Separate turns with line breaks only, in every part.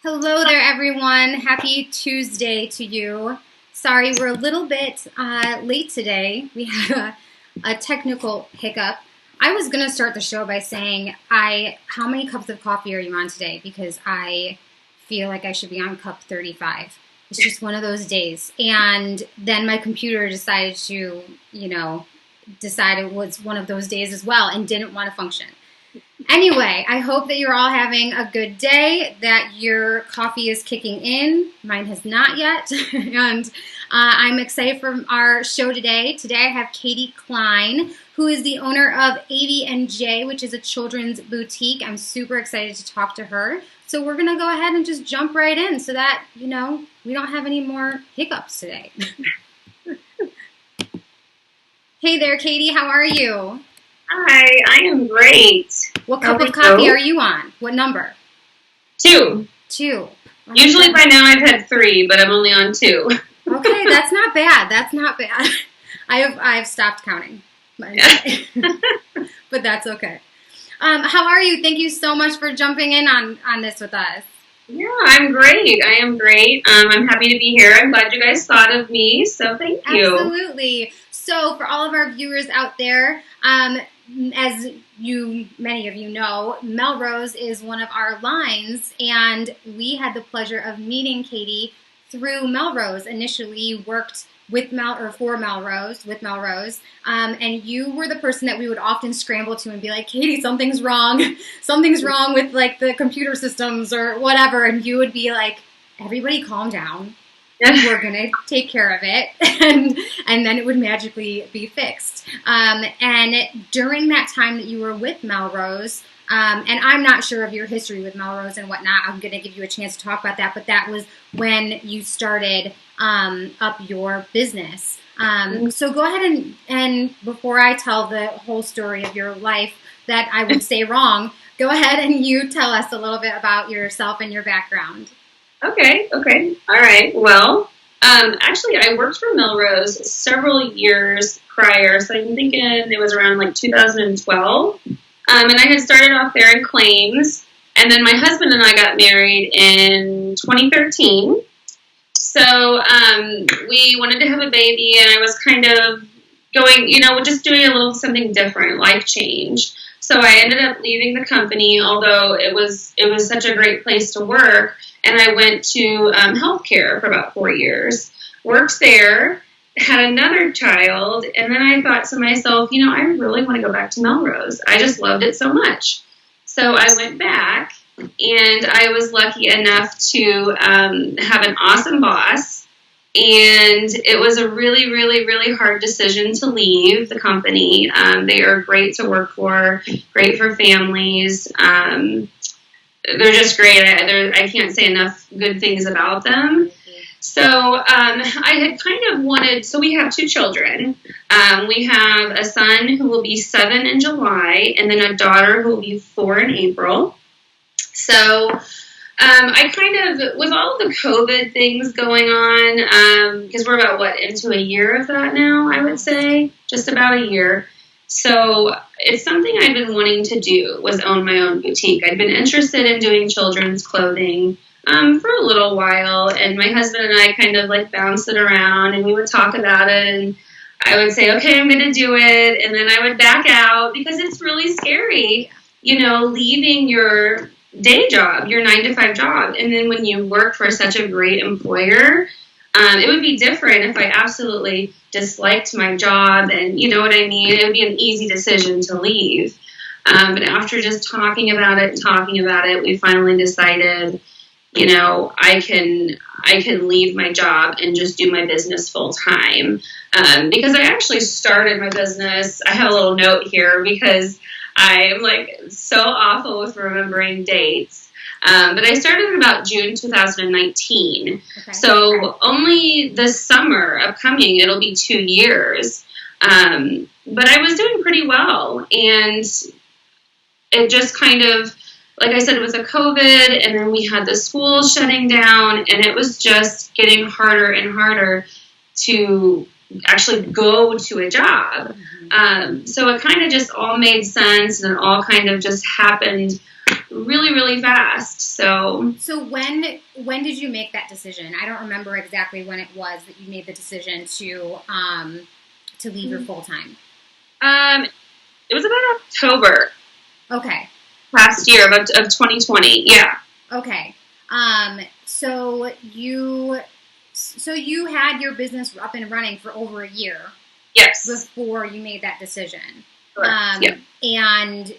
Hello there, everyone. Happy Tuesday to you. Sorry, we're a little bit late today. We had a technical hiccup. I was going to start the show by saying, how many cups of coffee are you on today? Because I feel like I should be on cup 35. It's just one of those days. And then my computer decided to, decide it was one of those days as well and didn't want to function. Anyway, I hope that you're all having a good day, that your coffee is kicking in. Mine has not yet. And I'm excited for our show today. Today I have Katie Kline, who is the owner of Avie and J, which is a children's boutique. I'm super excited to talk to her. So we're going to go ahead and just jump right in so that, we don't have any more hiccups today. Hey there, Katie. How are you?
Hi, I am great.
What cup of coffee are you on? What number?
2.
2.
Usually by now I've had 3, but I'm only on 2.
Okay, that's not bad. That's not bad. I've stopped counting. But that's okay. How are you? Thank you so much for jumping in on this with us.
Yeah, I'm great. I am great. I'm happy to be here. I'm glad you guys thought of me, so thank you.
Absolutely. So for all of our viewers out there, as many of you know, Melrose is one of our lines, and we had the pleasure of meeting Katie through Melrose. Initially, you worked with Melrose, and you were the person that we would often scramble to and be like, Katie, something's wrong with like the computer systems or whatever, and you would be like, everybody calm down. We're going to take care of it, and then it would magically be fixed. And during that time that you were with Melrose, and I'm not sure of your history with Melrose and whatnot, I'm going to give you a chance to talk about that, but that was when you started up your business. So go ahead and before I tell the whole story of your life that I would say wrong, go ahead and you tell us a little bit about yourself and your background.
Okay. All right. Well, actually, I worked for Melrose several years prior, so I'm thinking it was around like 2012. And I had started off there in claims, and then my husband and I got married in 2013. So we wanted to have a baby, and I was kind of going, just doing a little something different, life change. So I ended up leaving the company, although it was such a great place to work. And I went to healthcare for about 4 years, worked there, had another child, and then I thought to myself, I really want to go back to Melrose. I just loved it so much. So I went back, and I was lucky enough to have an awesome boss, and it was a really, really, really hard decision to leave the company. They are great to work for, great for families. They're just great. I can't say enough good things about them. So I had kind of wanted, so we have 2 children. We have a son who will be 7 in July, and then a daughter who will be 4 in April. So I kind of, with all the COVID things going on, because we're about, into a year of that now, I would say, just about a year. So it's something I've been wanting to do, was own my own boutique. I'd been interested in doing children's clothing for a little while, and my husband and I kind of like bounced it around, and we would talk about it, and I would say, okay, I'm going to do it, and then I would back out because it's really scary, leaving your day job, your 9-to-5 job, and then when you work for such a great employer, it would be different if I absolutely disliked my job, and you know what I mean? It would be an easy decision to leave. But after just talking about it, we finally decided, I can leave my job and just do my business full time. Because I actually started my business, I have a little note here because I'm like so awful with remembering dates. But I started in about June 2019. Okay. So only this summer upcoming, it'll be 2 years. But I was doing pretty well. And it just kind of, like I said, it was a COVID, and then we had the school shutting down, and it was just getting harder and harder to actually go to a job. So it kind of just all made sense, and it all kind of just happened really, really fast. So
when did you make that decision? I don't remember exactly when it was that you made the decision to leave your full time.
It was about October.
Okay.
Last year of 2020. Yeah.
Okay. So you had your business up and running for over a year.
Yes.
Before you made that decision.
Correct. Yeah.
And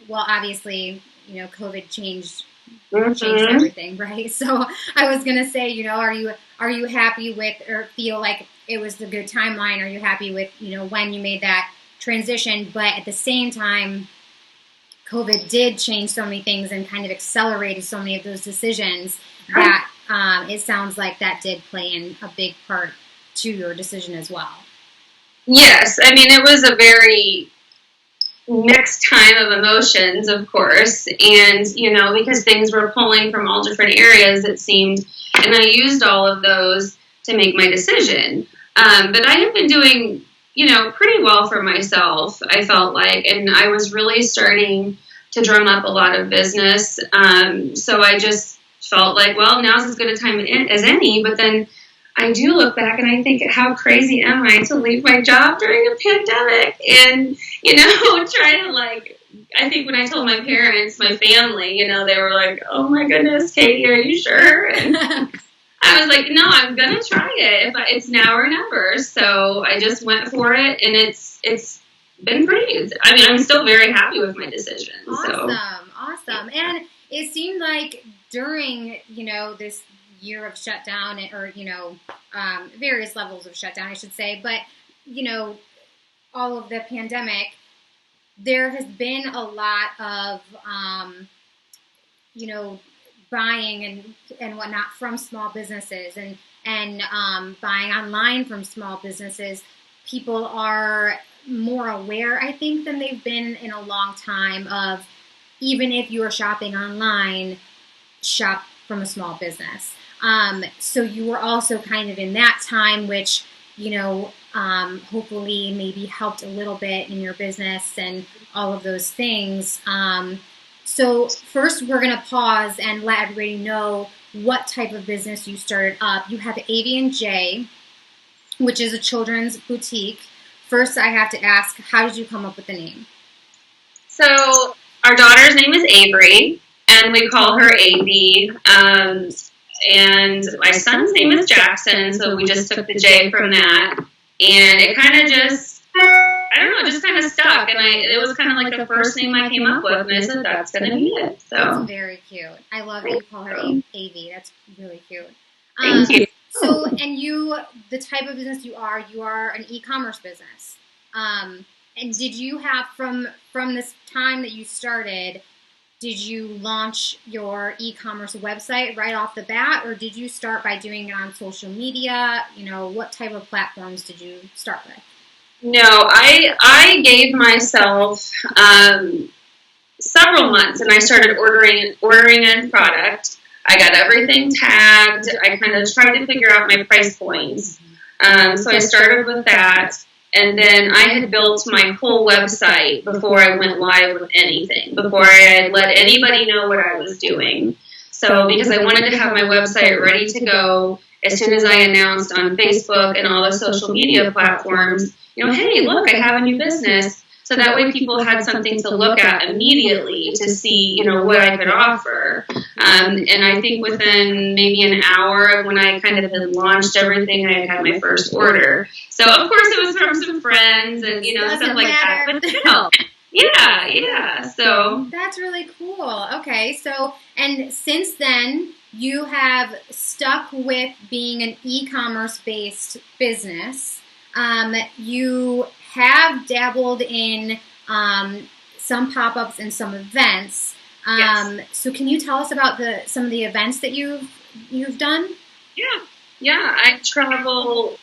well, obviously, COVID changed everything, right? So I was gonna say, are you happy with, or feel like it was a good timeline? Are you happy with, when you made that transition? But at the same time, COVID did change so many things and kind of accelerated so many of those decisions that it sounds like that did play in a big part to your decision as well.
Yes. I mean, it was a very mixed time of emotions, of course. And, because things were pulling from all different areas, it seemed, and I used all of those to make my decision. But I had been doing, pretty well for myself, I felt like, and I was really starting to drum up a lot of business. So I just felt like, well, now's as good a time as any. But then I do look back and I think, how crazy am I to leave my job during a pandemic? And, try to I think when I told my parents, my family, they were like, oh my goodness, Katie, are you sure? And I was like, no, I'm going to try it. It's now or never. So I just went for it, and it's been pretty, I'm still very happy with my decision.
Awesome. And it seemed like during, this year of shutdown, or, various levels of shutdown, I should say, but, all of the pandemic, there has been a lot of, buying and whatnot from small businesses and buying online from small businesses. People are more aware, I think, than they've been in a long time of, even if you're shopping online, shop from a small business. So you were also kind of in that time, which, hopefully maybe helped a little bit in your business and all of those things. So first we're going to pause and let everybody know what type of business you started up. You have Avie and J, which is a children's boutique. First, I have to ask, how did you come up with the name?
So our daughter's name is Avery, and we call her Avie. And my son's name is Jackson, so we just took the J from that. And it kind of just, just kind of stuck. And it was kind of like the first name I came up with, and I said, that's going to be it. So
that's very cute. I love that you call her Avie. That's really cute.
Thank you.
So, and the type of business you are an e-commerce business. And did you have, from this time that you started, did you launch your e-commerce website right off the bat, or did you start by doing it on social media? What type of platforms did you start with?
No, I gave myself several months, and I started ordering in product. I got everything tagged. I kind of tried to figure out my price points. So I started with that. And then I had built my whole website before I went live with anything, before I had let anybody know what I was doing. So because I wanted to have my website ready to go as soon as I announced on Facebook and all the social media platforms, hey, look, I have a new business. So that way people had something to look at immediately to see, what I could offer. And I think within maybe an hour of when I kind of had launched everything, I had my first order. So, of course, it was from some friends and, stuff like that. But still, yeah. So
that's really cool. Okay. So, and since then, you have stuck with being an e-commerce based business. You have dabbled in some pop-ups and some events.
Yes.
So can you tell us about some of the events that you've done?
Yeah. I travel.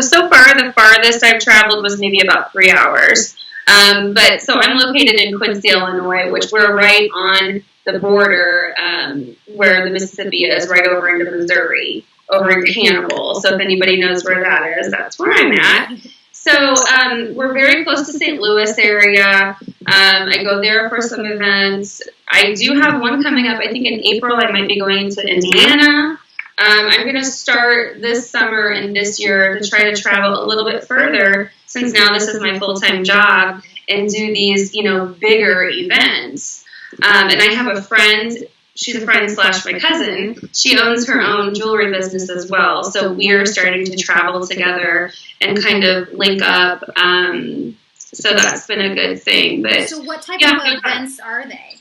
So far, the farthest I've traveled was maybe about 3 hours. But so I'm located in Quincy, Illinois, which we're right on the border where the Mississippi is, right over into Missouri, over into Hannibal. So if anybody knows where that is, that's where I'm at. So we're very close to St. Louis area. I go there for some events. I do have one coming up. I think in April I might be going to Indiana. I'm going to start this summer and this year to try to travel a little bit further, since now this is my full-time job, and do these, bigger events. And I have a friend. She's a friend / my cousin. She owns her own jewelry business as well. So we are starting to travel together and kind of link up. So that's been a good thing. But
so what type of events are they?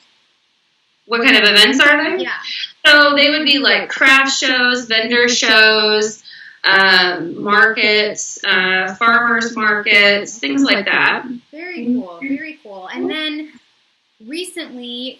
What kind of events are they?
Yeah.
So they would be like craft shows, vendor shows, markets, farmers markets, things like that.
Very cool. Very cool. And then recently,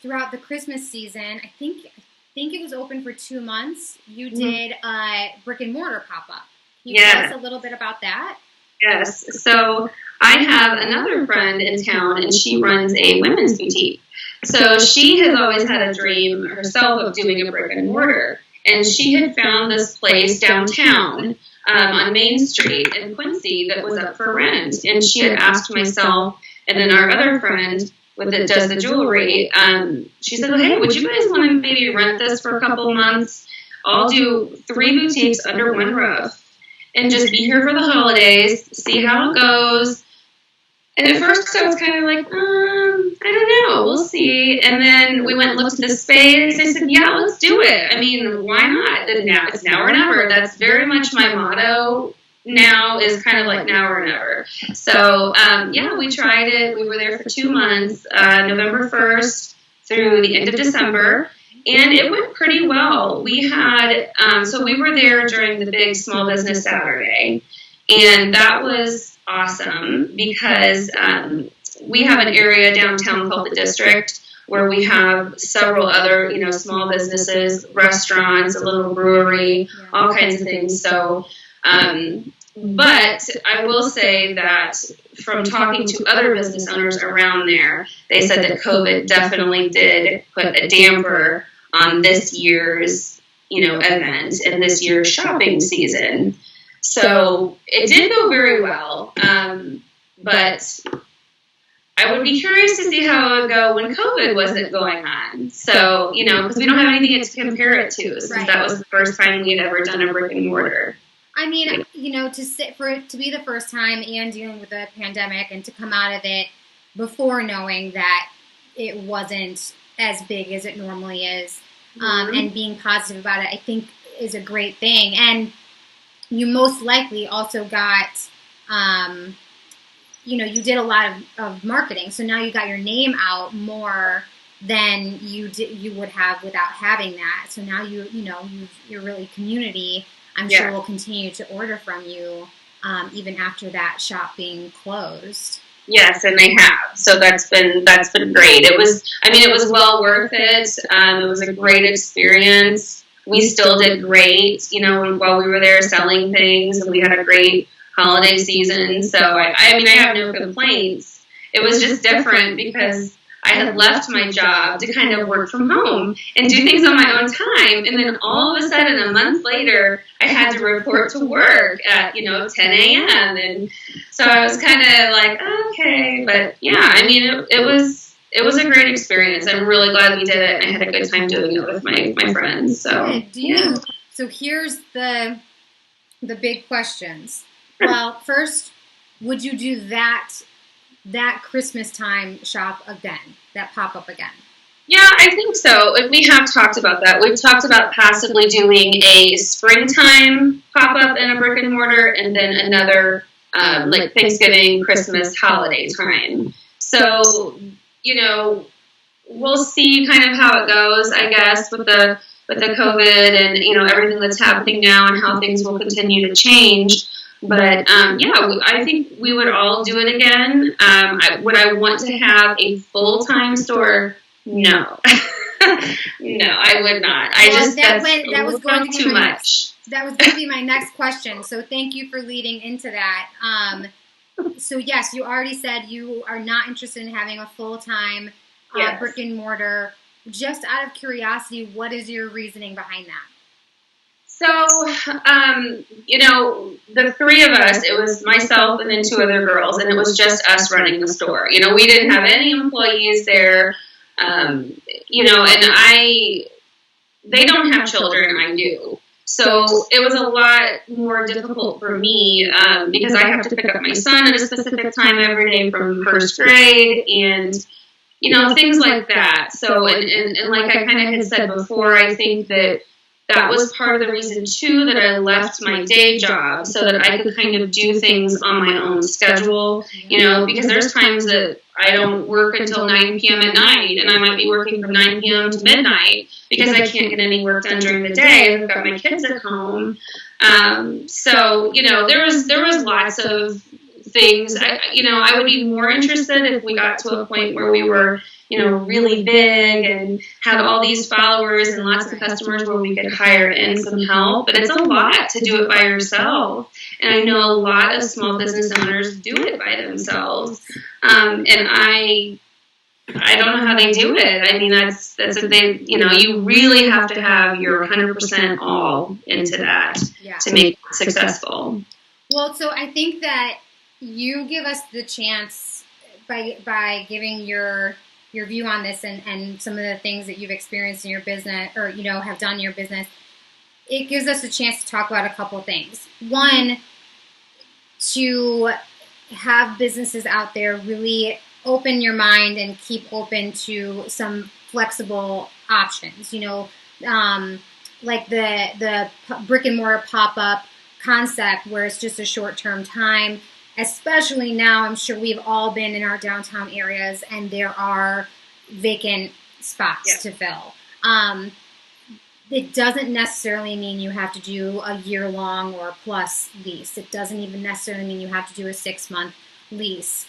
throughout the Christmas season, I think it was open for 2 months. You did a brick and mortar pop up. Can you tell us a little bit about that?
Yes. So I have another friend in town, and she runs a women's boutique. So she has always had a dream herself of doing a brick and mortar, and she had found this place downtown on Main Street in Quincy that was up for rent, and she had asked myself and then our other friend that does the jewelry, she said, well, hey, would you guys want to maybe rent this for a couple months? I'll do 3 boutiques under one roof and just be here for the holidays, see how it goes. And at first I was kind of like, I don't know, we'll see. And then we went and looked at the space. I said, yeah, let's do it. I mean, why not? It's now or never. That's very much my motto. Now is kind of like now or never. So, we tried it. We were there for 2 months, November 1st through the end of December, and it went pretty well. We had, so we were there during the big Small Business Saturday, and that was awesome because we have an area downtown called the District where we have several other, small businesses, restaurants, a little brewery, all kinds of things. So, but I will say that from talking to other business owners around there, they said that COVID definitely did put a damper on this year's, event and this year's shopping season. So it did go very well, but I would be curious to see how it would go when COVID wasn't going on. So, because we don't have anything to compare it to, since that was the first time we'd ever done a brick and mortar.
I mean, for it to be the first time and dealing with the pandemic and to come out of it before knowing that it wasn't as big as it normally is, and being positive about it, I think is a great thing. And you most likely also got, you did a lot of marketing. So now you got your name out more than you would have without having that. So now you're really community. I'm sure will continue to order from you even after that shop being closed.
Yes, and they have. So that's been great. It was well worth it. It was a great experience. We still did great, while we were there selling things, and we had a great holiday season. So I have no complaints. It was just different because I had left my job to kind of work from home and do things on my own time. And then all of a sudden, a month later, I had to report to work at, 10 a.m. And so I was kind of like, okay. But yeah, it was a great experience. I'm really glad we did it. I had a good time doing it with my friends. So,
So here's the big questions. Well, first, would you do that Christmas time shop again, that pop-up again?
Yeah, I think so. And we have talked about that. We've talked about possibly doing a springtime pop-up in a brick and mortar, and then another like Thanksgiving, Christmas, holiday time. So, we'll see kind of how it goes, I guess, with the COVID and, everything that's happening now and how things will continue to change. But, I think we would all do it again. Would I want to have a full-time store? No. No, I would not. That was going to be too much.
That was going to be my next question. So thank you for leading into that. So yes, you already said you are not interested in having a full-time brick and mortar. Just out of curiosity, what is your reasoning behind that?
So, the three of us, it was myself and then two other girls, and it was just us running the store. We didn't have any employees there, and they don't have children, I do. So it was a lot more difficult for me because I have to pick up my son at a specific time every day from first grade and, things like that. So, and like I kind of had said before, I think that was part of the reason, too, that I left my day job so that I could kind of do things on my own schedule, because there's times that I don't work until 9 p.m. at night, and I might be working from 9 p.m. to midnight because I can't get any work done during the day. I've got my kids at home. So, there was lots of things. I would be more interested if we got to a point where we were really big and had all these followers and lots of customers where we could hire in some help. But it's a lot to do it by yourself. And I know a lot of small business owners do it by themselves. And I don't know how they do it. I mean, that's a thing, you really have to have your 100% all into that to make it successful.
Well, so I think that you give us the chance by giving your view on this and some of the things that you've experienced in your business or, have done in your business. It gives us a chance to talk about a couple of things. One, to have businesses out there really open your mind and keep open to some flexible options, like the brick and mortar pop-up concept where it's just a short-term time. Especially now, I'm sure we've all been in our downtown areas and there are vacant spots to fill. It doesn't necessarily mean you have to do a year-long or plus lease. It doesn't even necessarily mean you have to do a 6-month lease.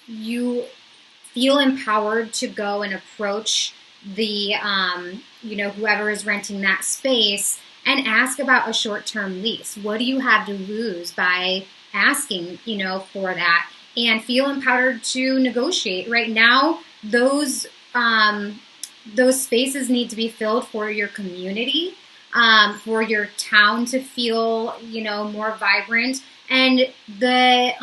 You feel empowered to go and approach the, whoever is renting that space and ask about a short-term lease. What do you have to lose by asking, for that, and feel empowered to negotiate. Right now, those spaces need to be filled for your community, for your town to feel, more vibrant. And the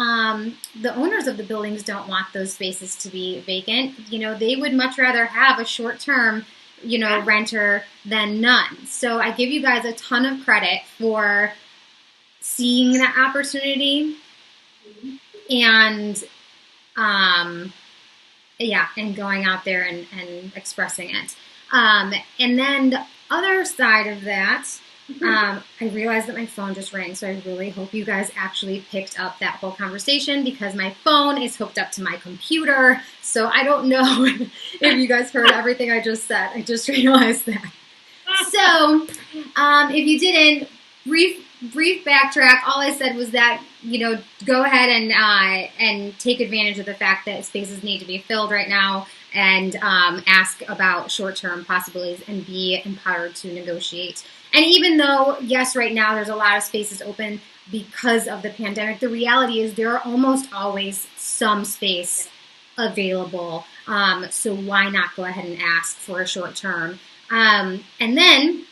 owners of the buildings don't want those spaces to be vacant. They would much rather have a short-term, renter than none. So I give you guys a ton of credit for seeing that opportunity and and going out there and expressing it. And then the other side of that, I realized that my phone just rang, so I really hope you guys actually picked up that whole conversation because my phone is hooked up to my computer, so I don't know if you guys heard everything I just said. I just realized that. So, if you didn't, brief backtrack. All I said was that, go ahead and take advantage of the fact that spaces need to be filled right now and ask about short-term possibilities and be empowered to negotiate. And even though, yes, right now there's a lot of spaces open because of the pandemic, the reality is there are almost always some space available. So why not go ahead and ask for a short term? And then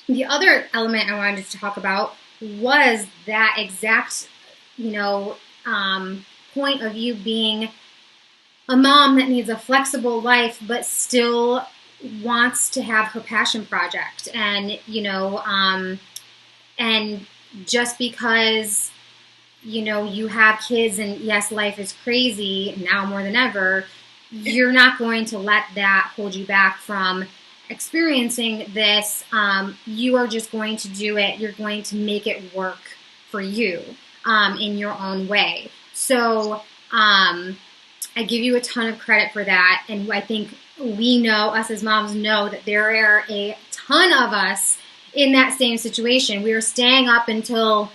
the other element I wanted to talk about was that exact, point of you being a mom that needs a flexible life, but still wants to have her passion project. And, and just because, you have kids and yes, life is crazy now more than ever, you're not going to let that hold you back from experiencing this. You are just going to do it. You're going to make it work for you in your own way. So I give you a ton of credit for that. And I think we know, us as moms know that there are a ton of us in that same situation. We are staying up until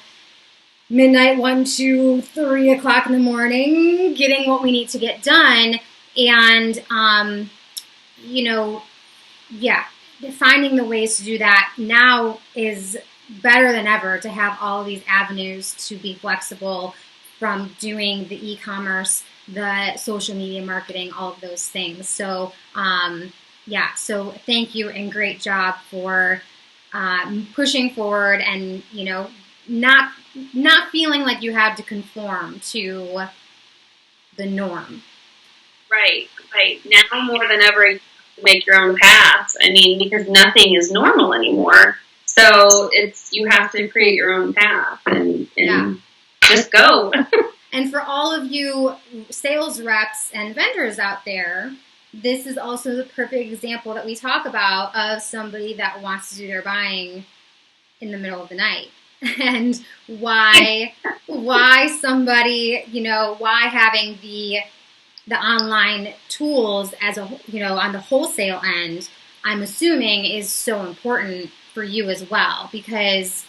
midnight, 1, 2, 3 o'clock in the morning, getting what we need to get done. And, finding the ways to do that now is better than ever, to have all of these avenues to be flexible, from doing the e-commerce, the social media marketing, all of those things. So, so thank you and great job for pushing forward and, you know, not feeling like you have to conform to the norm.
Right. Now more than ever, you make your own path. I mean, because nothing is normal anymore. So you have to create your own path and just go.
And for all of you sales reps and vendors out there, this is also the perfect example that we talk about of somebody that wants to do their buying in the middle of the night. And why somebody, you know, why having the online tools as a, you know, on the wholesale end, I'm assuming is so important for you as well, because,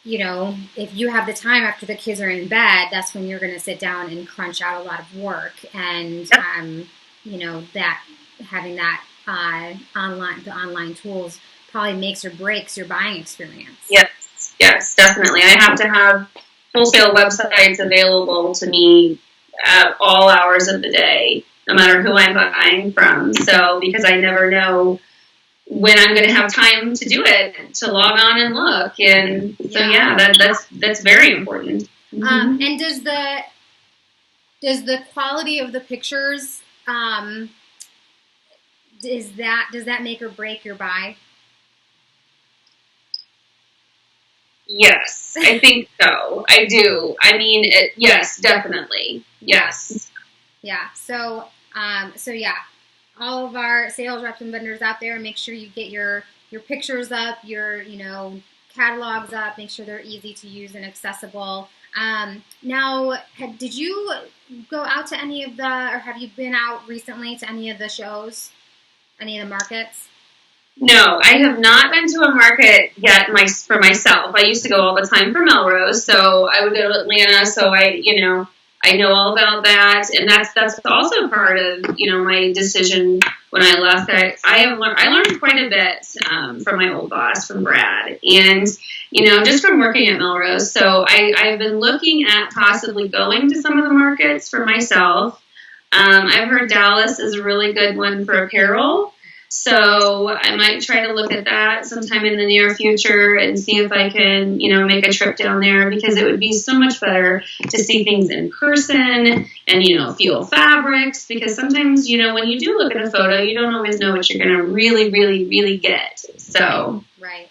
you know, if you have the time after the kids are in bed, that's when you're going to sit down and crunch out a lot of work. And, you know, that having that the online tools probably makes or breaks your buying experience.
Yes, definitely. I have to have wholesale websites available to me at all hours of the day, no matter who I'm buying from. So, because I never know when I'm going to have time to do it, to log on and look. And so, that's very important.
And does the quality of the pictures, does that make or break your buy?
Yes, I think so. I do. I mean, yes, definitely. Yes.
Yeah. So yeah, all of our sales reps and vendors out there, make sure you get your pictures up, your, you know, catalogs up, make sure they're easy to use and accessible. Now, did you go out to any of or have you been out recently to any of the shows, any of the markets?
No, I have not been to a market yet for myself. I used to go all the time for Melrose, so I would go to Atlanta, so I know all about that, and that's also part of, you know, my decision when I left. I learned quite a bit from my old boss, from Brad, and, you know, just from working at Melrose. So I've been looking at possibly going to some of the markets for myself. I've heard Dallas is a really good one for apparel. So I might try to look at that sometime in the near future and see if I can, you know, make a trip down there, because it would be so much better to see things in person and, you know, feel fabrics, because sometimes, you know, when you do look at a photo, you don't always know what you're going to really, really, really get. So,
right.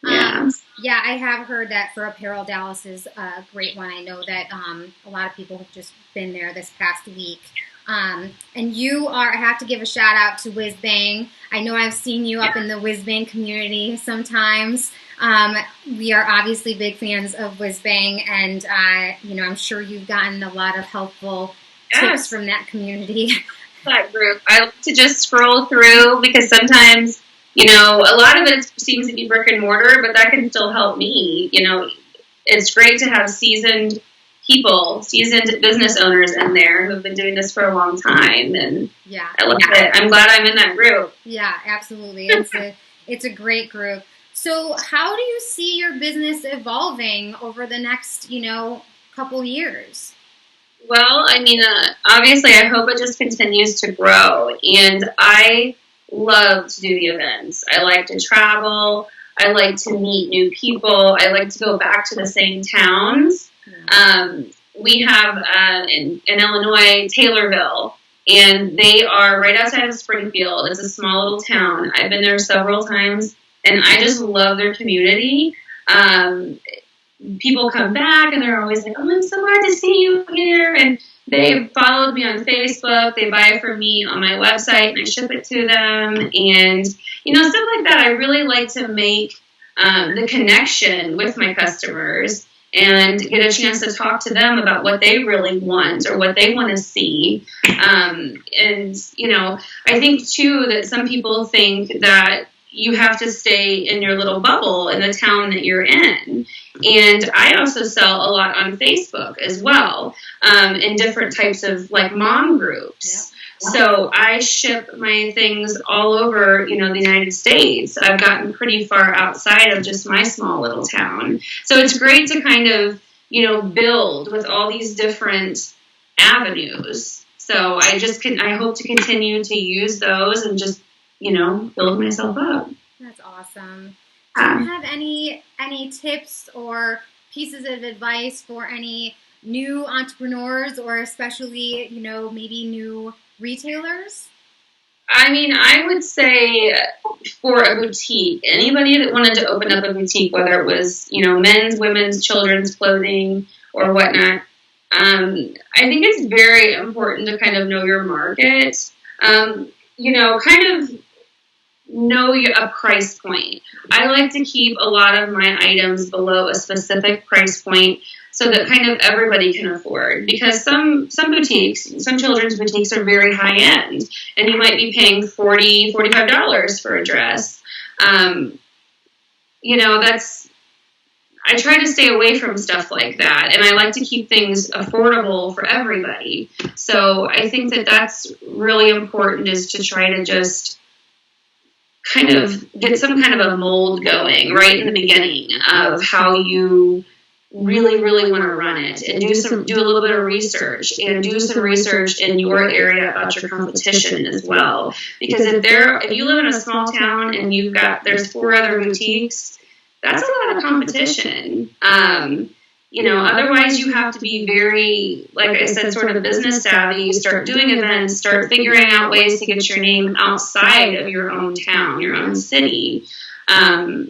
Yeah.
Yeah, I have heard that for apparel, Dallas is a great one. I know that a lot of people have just been there this past week. And I have to give a shout out to Whiz Bang. I know I've seen you up in the Whiz Bang community sometimes. We are obviously big fans of Whiz Bang, and, you know, I'm sure you've gotten a lot of helpful tips from that community.
That group. I like to just scroll through, because sometimes, you know, a lot of it seems to be brick and mortar, but that can still help me. You know, it's great to have seasoned business owners in there who've been doing this for a long time, and I love it. I'm glad I'm in that group.
Yeah, absolutely. It's a great group. So how do you see your business evolving over the next, you know, couple years?
Well, I mean, obviously, I hope it just continues to grow, and I love to do the events. I like to travel. I like to meet new people. I like to go back to the same towns. We have in Illinois, Taylorville, and they are right outside of Springfield. It's a small little town. I've been there several times, and I just love their community. People come back, and they're always like, "Oh, I'm so glad to see you here." And they followed me on Facebook. They buy from me on my website, and I ship it to them. And, you know, stuff like that. I really like to make the connection with my customers and get a chance to talk to them about what they really want or what they want to see. And, you know, I think, too, that some people think that you have to stay in your little bubble in the town that you're in. And I also sell a lot on Facebook as well, in different types of, like, mom groups. Yeah. So I ship my things all over, you know, the United States. I've gotten pretty far outside of just my small little town. So it's great to kind of, you know, build with all these different avenues. So I hope to continue to use those and just, you know, build myself up.
That's awesome. Do you have any tips or pieces of advice for any new entrepreneurs, or especially, maybe new retailers?
I mean, I would say for a boutique, anybody that wanted to open up a boutique, whether it was, men's, women's, children's clothing or whatnot, I think it's very important to kind of know your market, kind of know a price point. I like to keep a lot of my items below a specific price point so that kind of everybody can afford. Because some boutiques, some children's boutiques are very high end, and you might be paying $40, $45 for a dress. I try to stay away from stuff like that, and I like to keep things affordable for everybody. So I think that that's really important, is to try to just kind of get some kind of a mold going right in the beginning of how you really, really want to run it, and do a little bit of research, and do some research in your area about your competition as well. Because if you live in a small town and there's 4 other boutiques, that's a lot of competition. Otherwise you have to be very, like I said, sort of business savvy. Start doing events, start figuring out ways to get your name outside of your own town, your own city.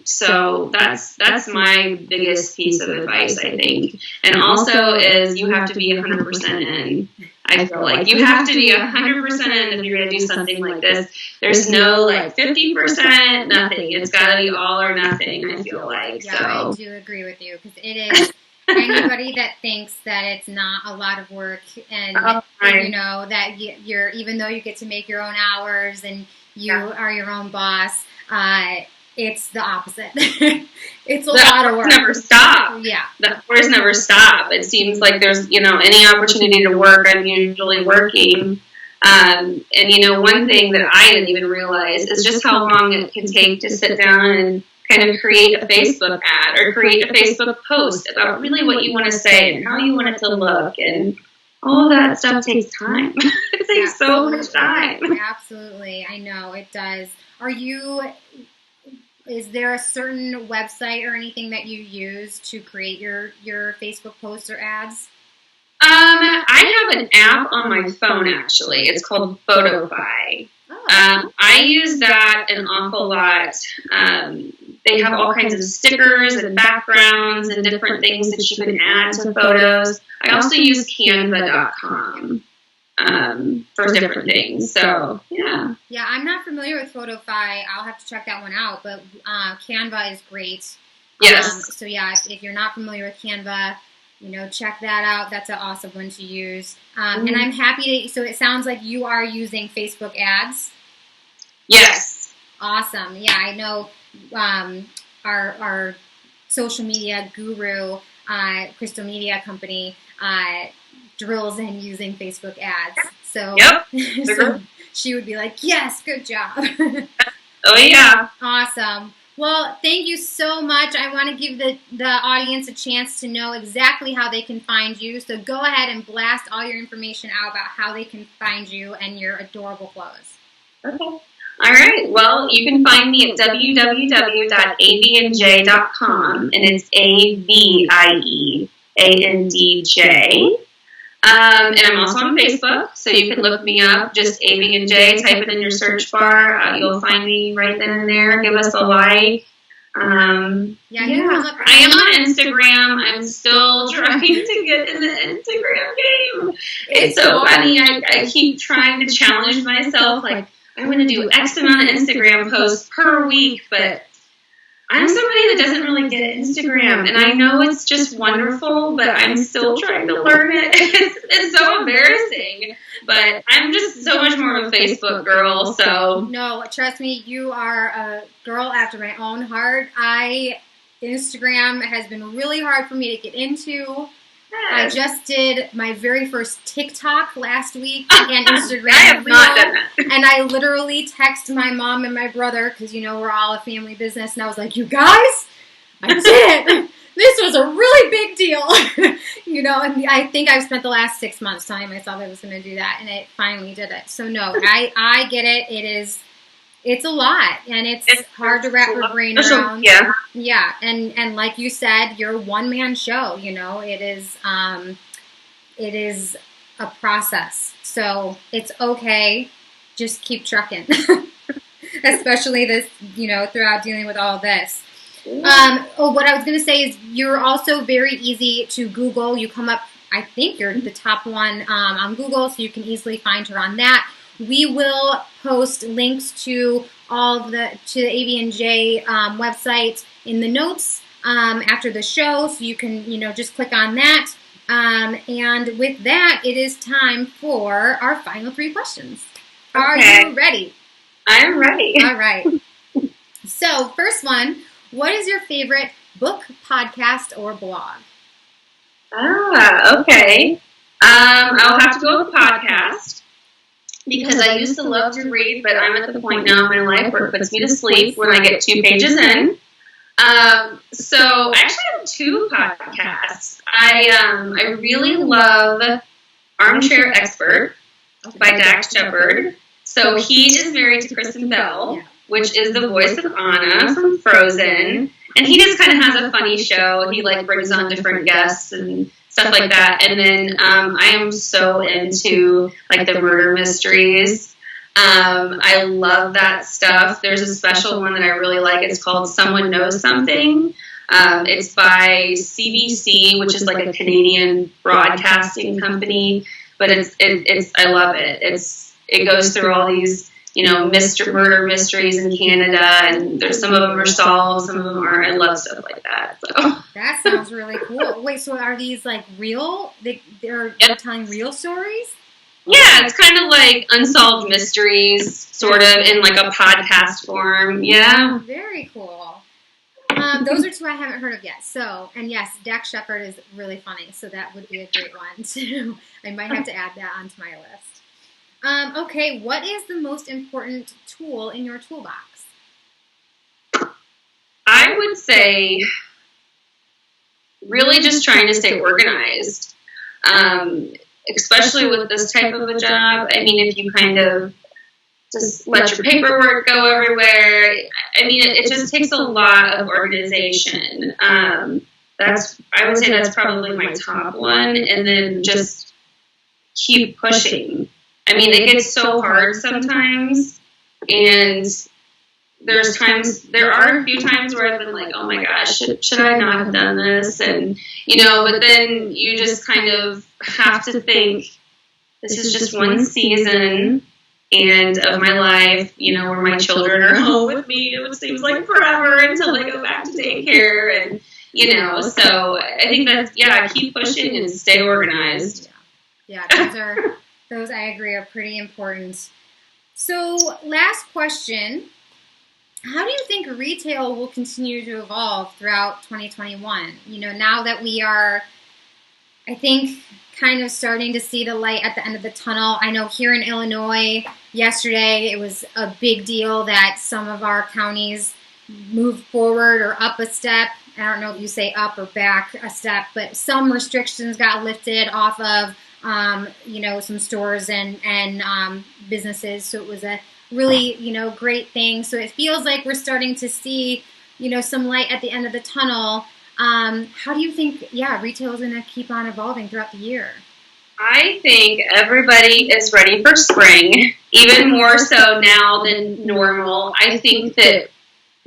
So that's my biggest piece of advice, I think. And also is you have to be 100% in. I feel like you have to be 100% in if you're going to do something like this. There's no 50%, nothing. It's got to be all or nothing, I feel like.
Yeah, so. I do agree with you, because it is anybody that thinks that it's not a lot of work, and that you're, even though you get to make your own hours and you are your own boss, it's the opposite. It's a lot of work.
Never stop.
Yeah.
The hours never stop. It seems like there's, any opportunity to work, I'm usually working. One thing that I didn't even realize is just how long it can take to sit down and kind of create a Facebook ad or create a Facebook post about really what you want to say and how you want it to look, and all of that stuff takes time. It takes so much time.
Absolutely. I know it does. Is there a certain website or anything that you use to create your Facebook posts or ads?
I have an app on my phone, actually. It's called Photofy. Oh. I use that an awful lot. They have all kinds of stickers and backgrounds and different things that you can add to photos. I also use Canva.com. For different things. So, yeah.
Yeah, I'm not familiar with Photofy. I'll have to check that one out, but Canva is great.
Yes.
So, yeah, if you're not familiar with Canva, check that out. That's an awesome one to use. And I'm happy so it sounds like you are using Facebook ads.
Yes.
Awesome. Yeah, I know our social media guru, Crystal Media Company, drills in using Facebook ads. So, so she would be like, yes, good job.
Oh, yeah.
Awesome. Well, thank you so much. I want to give the audience a chance to know exactly how they can find you. So go ahead and blast all your information out about how they can find you and your adorable clothes.
Okay. All right. Well, you can find me at www.avieandj.com, and it's AVIEANDJ. And I'm also on Facebook, so you can look me up, just Avie and J, type it in your search bar. You'll find me right then and there. Give us a like. I am on Instagram. I'm still trying to get in the Instagram game. It's so funny. I keep trying to challenge myself, like, I'm going to do X amount of Instagram posts per week, but I'm somebody that doesn't really get Instagram, and I know it's just wonderful, but I'm still trying to learn it. It's so embarrassing, but I'm just so much more of a Facebook girl, so.
No, trust me, you are a girl after my own heart. Instagram has been really hard for me to get into. Yes. I just did my very first TikTok last week and Instagram.
I have not done that.
And I literally texted my mom and my brother, because, we're all a family business, and I was like, you guys, I did it. This was a really big deal. And I think I've spent the last 6 months telling myself I was going to do that, and it finally did it. So, no, I get it. It is It's a lot, and it's hard to wrap your brain around.
Yeah.
Yeah, and like you said, you're a one-man show. It is a process. So it's okay. Just keep trucking. Especially this, throughout dealing with all this. What I was going to say is you're also very easy to Google. You come up, I think you're the top one on Google, so you can easily find her on that. We will post links to the Avie and J website in the notes after the show, so you can, just click on that. And with that, it is time for our final 3 questions. Okay. Are you ready?
I'm ready.
All right. So, first one, what is your favorite book, podcast, or blog?
Okay. I'll have to go with podcast because I used to love to read, but I'm at the point now in my life where it puts me to sleep when I get 2 pages in. So I actually have 2 podcasts. I really love Armchair Expert by Dax Shepard. So he is married to Kristen Bell, which is the voice of Anna from Frozen. And he just kind of has a funny show. He brings on different guests and stuff like that. And then I am so into the murder mysteries. I love that stuff. There's a special one that I really like. It's called Someone Knows Something. It's by CBC, which is a Canadian broadcasting company. But I love it. It goes through all these, murder mysteries in Canada, and there's some of them are solved, some of them aren't. I love stuff like that. So.
That sounds really cool. Wait, so are these real? They're telling real stories?
Yeah, it's kind of like unsolved mysteries, sort of in a podcast form. Yeah.
Very cool. Those are 2 I haven't heard of yet. So, and yes, Dax Shepard is really funny, so that would be a great one too. I might have to add that onto my list. Okay, what is the most important tool in your toolbox?
I would say really just trying to stay organized, especially with this type of a job. I mean, if you kind of just let your paperwork go everywhere, I mean, it just takes a lot of organization. I would say that's probably my top one, and then just keep pushing. I mean, it gets so hard sometimes, and there are a few times where I've been like, oh my gosh, should I not have done this? And, but then you just kind of have to think, this is just one season and of my life, where my children are home with me. It seems like forever until they go back to daycare, and, so I think that's, keep pushing and stay organized.
Yeah, those I agree are pretty important. So, last question. How do you think retail will continue to evolve throughout 2021? Now that we are, I think, kind of starting to see the light at the end of the tunnel. I know here in Illinois, yesterday, it was a big deal that some of our counties moved forward or up a step. I don't know if you say up or back a step, but some restrictions got lifted off of some stores and businesses. So it was a really, great thing. So it feels like we're starting to see, some light at the end of the tunnel. How do you think, retail is going to keep on evolving throughout the year?
I think everybody is ready for spring, even more so now than normal. I think that,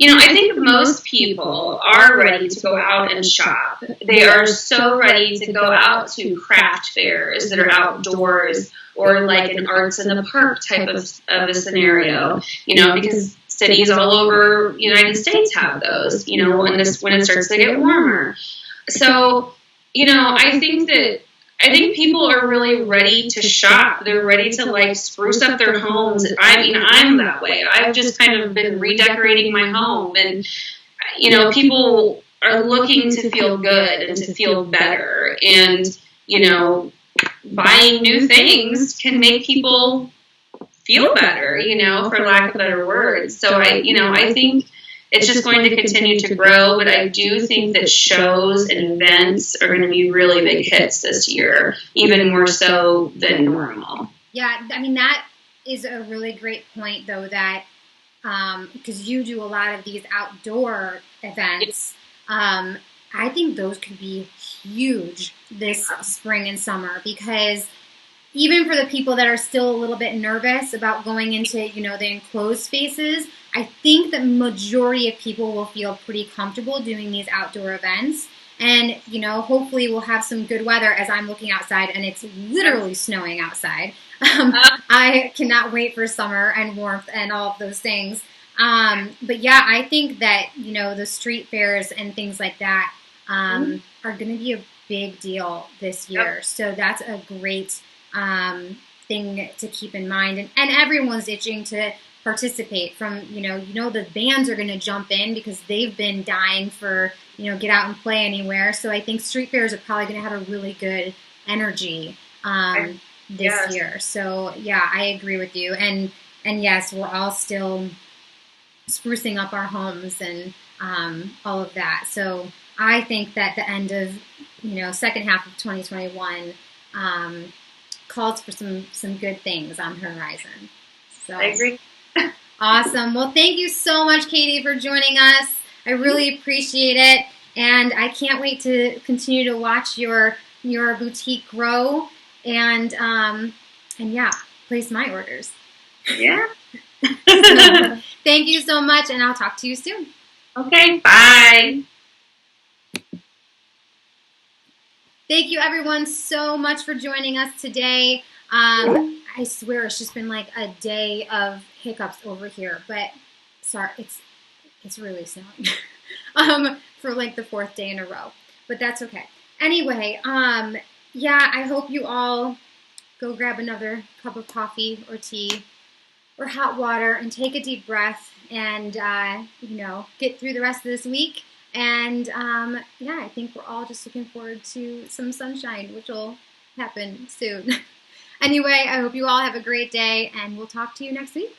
I think most people are ready to go out and shop. They are so ready to go out to craft fairs that are outdoors, or an arts in the park type of a scenario, because cities all over the United States have those, when it starts to get warmer. So, I think people are really ready to shop. They're ready to spruce up their homes. I mean, I'm that way. I've just kind of been redecorating my home, and people are looking to feel good and to feel better, and buying new things can make people feel better, for lack of better words. So I think it's just going to continue to grow, but I do think that shows and events are going to be really big hits this year, even more so than normal.
Yeah, I mean, that is a really great point, though, that because you do a lot of these outdoor events. I think those could be huge this spring and summer, because even for the people that are still a little bit nervous about going into, the enclosed spaces, I think the majority of people will feel pretty comfortable doing these outdoor events. And, hopefully we'll have some good weather as I'm looking outside and it's literally snowing outside. I cannot wait for summer and warmth and all of those things. But yeah, I think that, the street fairs and things like that are going to be a big deal this year. Yep. So that's a great thing to keep in mind. And everyone's itching to participate from, the bands are going to jump in because they've been dying for, get out and play anywhere. So I think street fairs are probably going to have a really good energy this year. So yeah, I agree with you. And yes, we're all still sprucing up our homes and all of that. So I think that the end of, second half of 2021 calls for some good things on the horizon. So
I agree.
Awesome. Well, thank you so much, Katie, for joining us. I really appreciate it. And I can't wait to continue to watch your boutique grow and yeah, place my orders.
Yeah.
So, thank you so much, and I'll talk to you soon.
Okay, bye.
Thank you, everyone, so much for joining us today. I swear it's just been like a day of hiccups over here, but sorry, it's really snowing for like the 4th day in a row, but that's okay. Anyway, yeah, I hope you all go grab another cup of coffee or tea or hot water and take a deep breath and, get through the rest of this week. And, yeah, I think we're all just looking forward to some sunshine, which will happen soon. Anyway, I hope you all have a great day, and we'll talk to you next week.